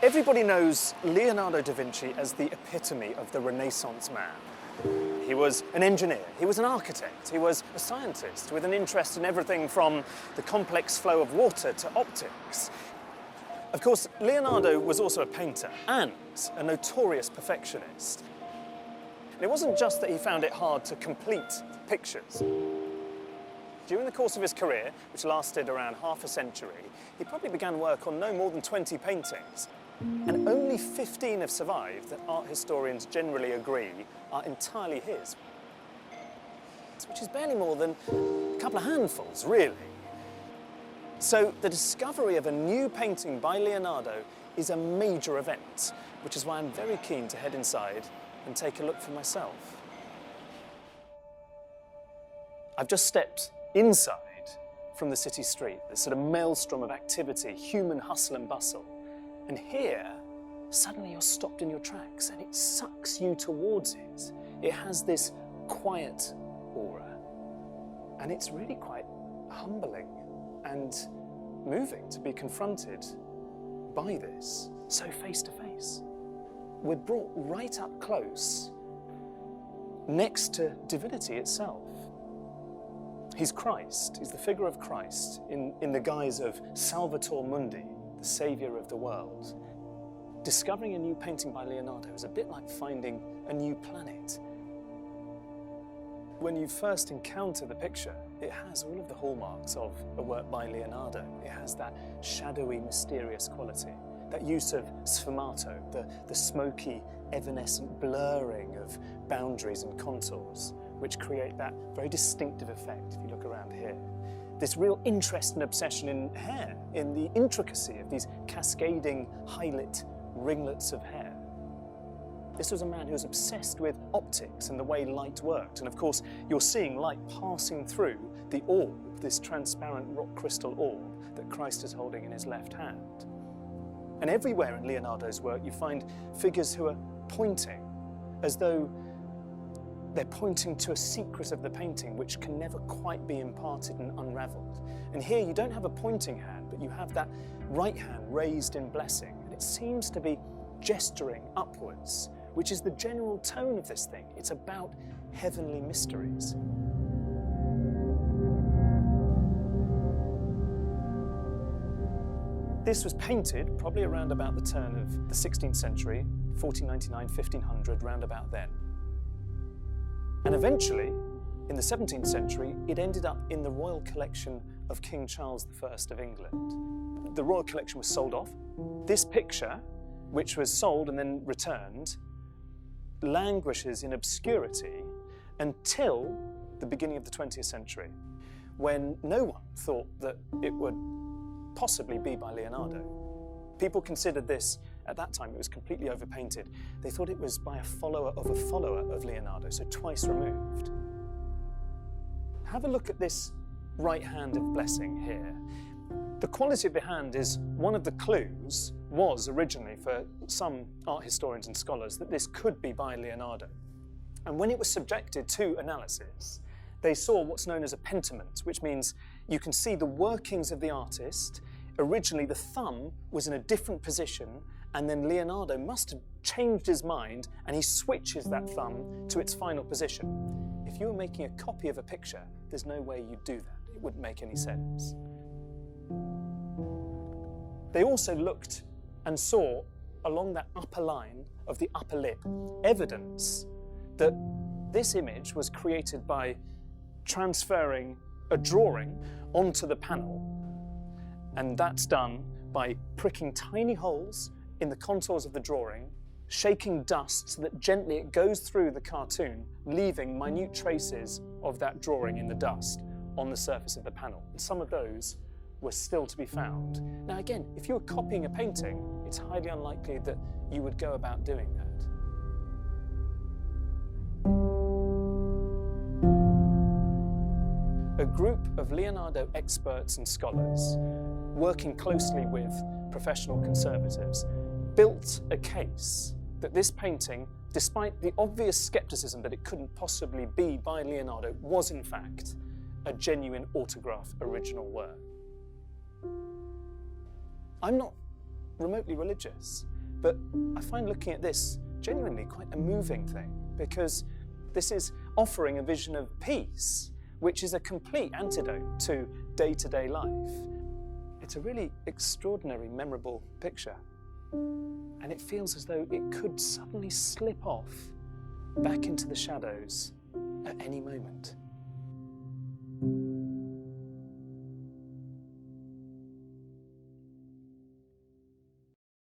Everybody knows Leonardo da Vinci as the epitome of the Renaissance man. He was an engineer, he was an architect, he was a scientist with an interest in everything from the complex flow of water to optics. Of course, Leonardo was also a painter and a notorious perfectionist. And it wasn't just that he found it hard to complete pictures. During the course of his career, which lasted around half a century, he probably began work on no more than 20 paintings. And only 15 have survived that art historians generally agree are entirely his. Which is barely more than a couple of handfuls, really. So the discovery of a new painting by Leonardo is a major event, which is why I'm very keen to head inside and take a look for myself. I've just stepped inside from the city street, this sort of maelstrom of activity, human hustle and bustle. And here, suddenly you're stopped in your tracks and it sucks you towards it. It has this quiet aura. And it's really quite humbling and moving to be confronted by this, so face to face. We're brought right up close, next to divinity itself. He's Christ, he's the figure of Christ in the guise of Salvator Mundi, the saviour of the world. Discovering a new painting by Leonardo is a bit like finding a new planet. When you first encounter the picture, it has all of the hallmarks of a work by Leonardo. It has that shadowy, mysterious quality, that use of sfumato, the smoky, evanescent blurring of boundaries and contours, which create that very distinctive effect if you look around here. This real interest and obsession in hair, in the intricacy of these cascading, high-lit ringlets of hair. This was a man who was obsessed with optics and the way light worked. And of course, you're seeing light passing through the orb, this transparent rock crystal orb that Christ is holding in his left hand. And everywhere in Leonardo's work, you find figures who are pointing as though they're pointing to a secret of the painting which can never quite be imparted and unravelled. And here you don't have a pointing hand, but you have that right hand raised in blessing. And it seems to be gesturing upwards, which is the general tone of this thing. It's about heavenly mysteries. This was painted probably around about the turn of the 16th century, 1499, 1500, round about then. And eventually, in the 17th century, it ended up in the royal collection of King Charles I of England. The royal collection was sold off. This picture, which was sold and then returned, languishes in obscurity until the beginning of the 20th century, when no one thought that it would possibly be by Leonardo. People considered this, at that time it was completely overpainted. They thought it was by a follower of Leonardo, so twice removed. Have a look at this right hand of blessing here. The quality of the hand is one of the clues, was originally for some art historians and scholars, that this could be by Leonardo. And when it was subjected to analysis, they saw what's known as a pentiment, which means you can see the workings of the artist. Originally, the thumb was in a different position, and then Leonardo must have changed his mind, and he switches that thumb to its final position. If you were making a copy of a picture, there's no way you'd do that. It wouldn't make any sense. They also looked and saw, along that upper line of the upper lip, evidence that this image was created by transferring a drawing onto the panel. And that's done by pricking tiny holes in the contours of the drawing, shaking dust so that gently it goes through the cartoon, leaving minute traces of that drawing in the dust on the surface of the panel. And some of those were still to be found. Now again, if you were copying a painting, it's highly unlikely that you would go about doing that. A group of Leonardo experts and scholars, working closely with professional conservatives, built a case that this painting, despite the obvious skepticism that it couldn't possibly be by Leonardo, was in fact a genuine autograph original work. I'm not remotely religious, But I find looking at this genuinely quite a moving thing, because this is offering a vision of peace, which is a complete antidote to day-to-day life. It's a really extraordinary, memorable picture. And it feels as though it could suddenly slip off back into the shadows at any moment.